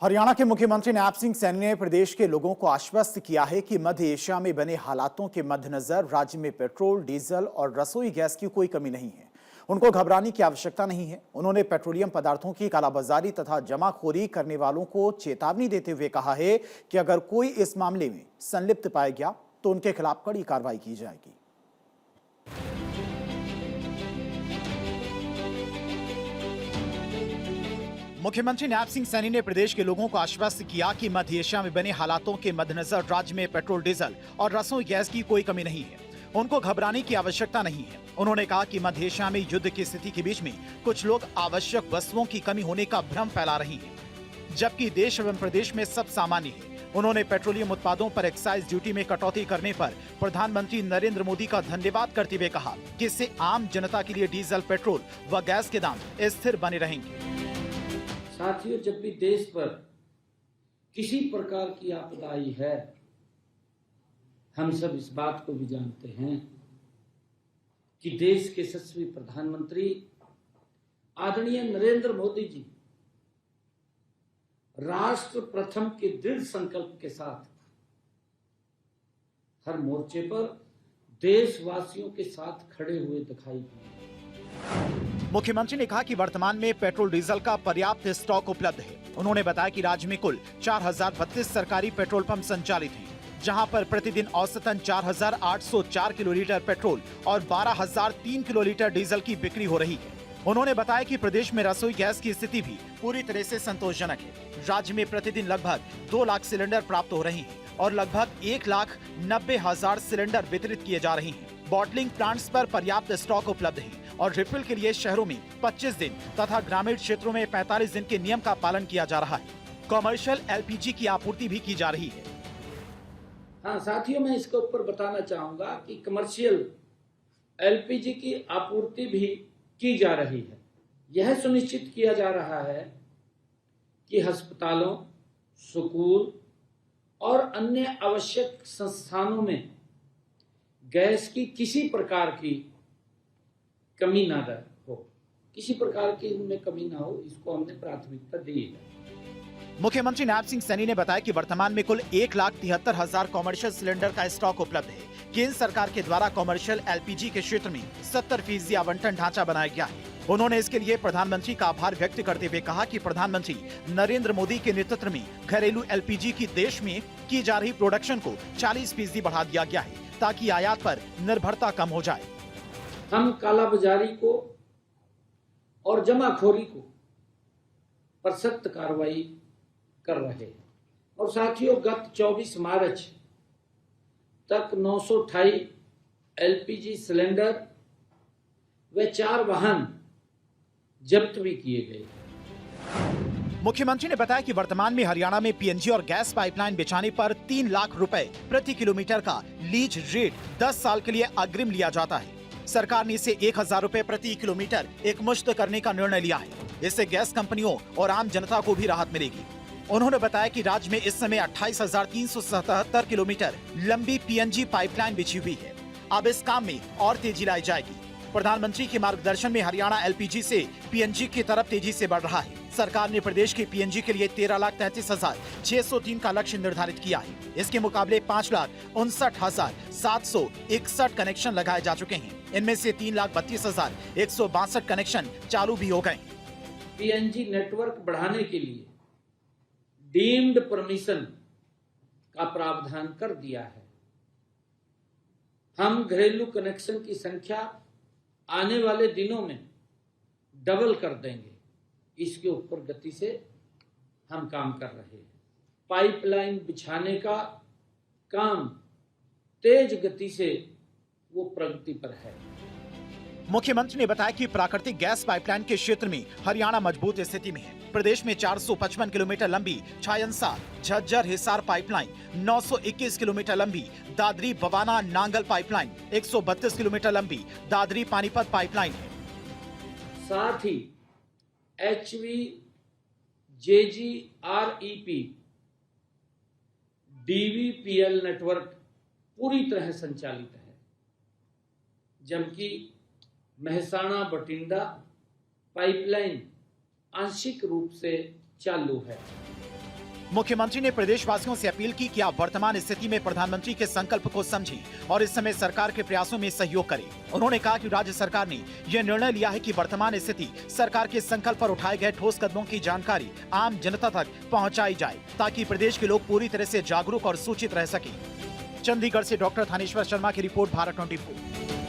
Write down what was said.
हरियाणा के मुख्यमंत्री नैब सिंह सैनी ने प्रदेश के लोगों को आश्वस्त किया है कि मध्य एशिया में बने हालातों के मद्देनजर राज्य में पेट्रोल, डीजल और रसोई गैस की कोई कमी नहीं है। उनको घबराने की आवश्यकता नहीं है। उन्होंने पेट्रोलियम पदार्थों की कालाबाजारी तथा जमाखोरी करने वालों को चेतावनी देते हुए कहा है कि अगर कोई इस मामले में संलिप्त पाया गया तो उनके खिलाफ कड़ी कार्रवाई की जाएगी। मुख्यमंत्री नैब सिंह सैनी ने प्रदेश के लोगों को आश्वस्त किया कि मध्य एशिया में बने हालातों के मद्देनजर राज्य में पेट्रोल, डीजल और रसोई गैस की कोई कमी नहीं है। उनको घबराने की आवश्यकता नहीं है। उन्होंने कहा कि मध्य एशिया में युद्ध की स्थिति के बीच में कुछ लोग आवश्यक वस्तुओं की कमी होने का भ्रम फैला रहे हैं, जबकि देश एवं प्रदेश में सब सामान्य है। उन्होंने पेट्रोलियम उत्पादों पर एक्साइज ड्यूटी में कटौती करने पर प्रधानमंत्री नरेंद्र मोदी का धन्यवाद करते हुए कहा कि इससे आम जनता के लिए डीजल, पेट्रोल व गैस के दाम स्थिर बने रहेंगे। साथियों, जब भी देश पर किसी प्रकार की आपदा आई है, हम सब इस बात को भी जानते हैं कि देश के यशस्वी प्रधानमंत्री आदरणीय नरेंद्र मोदी जी राष्ट्र प्रथम के दृढ़ संकल्प के साथ हर मोर्चे पर देशवासियों के साथ खड़े हुए दिखाई दिए। मुख्यमंत्री ने कहा कि वर्तमान में पेट्रोल, डीजल का पर्याप्त स्टॉक उपलब्ध है। उन्होंने बताया कि राज्य में कुल 4032 सरकारी पेट्रोल पंप संचालित हैं, जहां पर प्रतिदिन औसतन 4804 किलोलीटर पेट्रोल और 12003 किलोलीटर डीजल की बिक्री हो रही है। उन्होंने बताया कि प्रदेश में रसोई गैस की स्थिति भी पूरी तरह से संतोषजनक है। राज्य में प्रतिदिन लगभग 2 लाख सिलेंडर प्राप्त हो रहे हैं और लगभग 1,90,000 सिलेंडर वितरित किए जा रहे हैं। बॉटलिंग प्लांट्स पर पर्याप्त स्टॉक उपलब्ध है और रिफिल के लिए शहरों में 25 दिन तथा ग्रामीण क्षेत्रों में 45 दिन के नियम का पालन किया जा रहा है। कमर्शियल एलपीजी की आपूर्ति भी की जा रही है। हाँ साथियों, मैं इसके ऊपर बताना चाहूंगा कि कमर्शियल एलपीजी की आपूर्ति भी की जा रही है। यह सुनिश्चित किया जा रहा है कि अस्पतालों, स्कूल और अन्य आवश्यक संस्थानों में गैस की किसी प्रकार की कमी ना हो, किसी प्रकार की इनमें कमी ना हो, इसको हमने प्राथमिकता दी है। मुख्यमंत्री नैब सिंह सैनी ने बताया कि वर्तमान में कुल 1,73,000 कॉमर्शियल सिलेंडर का स्टॉक उपलब्ध है। केंद्र सरकार के द्वारा कॉमर्शियल एलपीजी के क्षेत्र में 70% आवंटन ढांचा बनाया गया है। उन्होंने इसके लिए प्रधानमंत्री का आभार व्यक्त करते हुए कहा कि प्रधानमंत्री नरेंद्र मोदी के नेतृत्व में घरेलू एलपीजी की देश में की जा रही प्रोडक्शन को 40% बढ़ा दिया गया है, ताकि आयात पर निर्भरता कम हो जाए। हम कालाबाजारी को और जमाखोरी को पर सख्त कार्रवाई कर रहे हैं। और साथियों, गत 24 मार्च तक 928 एलपीजी सिलेंडर व 4 वाहन जब्त भी किए गए। मुख्यमंत्री ने बताया कि वर्तमान में हरियाणा में पीएनजी और गैस पाइपलाइन बिछाने पर 3 लाख रुपए प्रति किलोमीटर का लीज रेट 10 साल के लिए अग्रिम लिया जाता है। सरकार ने इसे 1,000 रुपए प्रति किलोमीटर एकमुश्त करने का निर्णय लिया है। इससे गैस कंपनियों और आम जनता को भी राहत मिलेगी। उन्होंने बताया कि राज्य में इस समय 28,377 किलोमीटर लंबी पीएनजी पाइपलाइन बिछी हुई है। अब इस काम में और तेजी लाई जाएगी। प्रधानमंत्री के मार्गदर्शन में हरियाणा एलपीजी से पीएनजी की तरफ तेजी से बढ़ रहा है। सरकार ने प्रदेश के पीएनजी के लिए 13,33,603 का लक्ष्य निर्धारित किया है। इसके मुकाबले 5,59,761 कनेक्शन लगाए जा चुके हैं। इनमें से 3,32,162 कनेक्शन चालू भी हो गए। पीएनजी नेटवर्क बढ़ाने के लिए डीम्ड परमिशन का प्रावधान कर दिया है। हम घरेलू कनेक्शन की संख्या आने वाले दिनों में डबल कर देंगे। इसके ऊपर गति से हम काम कर रहे हैं। पाइपलाइन बिछाने का काम तेज गति से वो प्रगति पर है। मुख्यमंत्री ने बताया कि प्राकृतिक गैस पाइपलाइन के क्षेत्र में हरियाणा मजबूत स्थिति में है। प्रदेश में 455 किलोमीटर लंबी छायनसा झज्जर हिसार पाइपलाइन, 921 किलोमीटर लंबी दादरी बवाना नांगल पाइपलाइन, 132 किलोमीटर लंबी दादरी पानीपत पाइपलाइन है। साथ ही HV, JG, REP, DVPL network पूरी तरह संचालित है, जबकि मेहसाणा बठिंडा पाइपलाइन आंशिक रूप से चालू है। मुख्यमंत्री ने प्रदेशवासियों से अपील की कि आप वर्तमान स्थिति में प्रधानमंत्री के संकल्प को समझें और इस समय सरकार के प्रयासों में सहयोग करें। उन्होंने कहा कि राज्य सरकार ने यह निर्णय लिया है कि वर्तमान स्थिति सरकार के संकल्प पर उठाए गए ठोस कदमों की जानकारी आम जनता तक पहुंचाई जाए ताकि प्रदेश के लोग पूरी तरह से जागरूक और सूचित रह सकें। चंडीगढ़ से डॉक्टर थानेश्वर शर्मा की रिपोर्ट, भारत 24।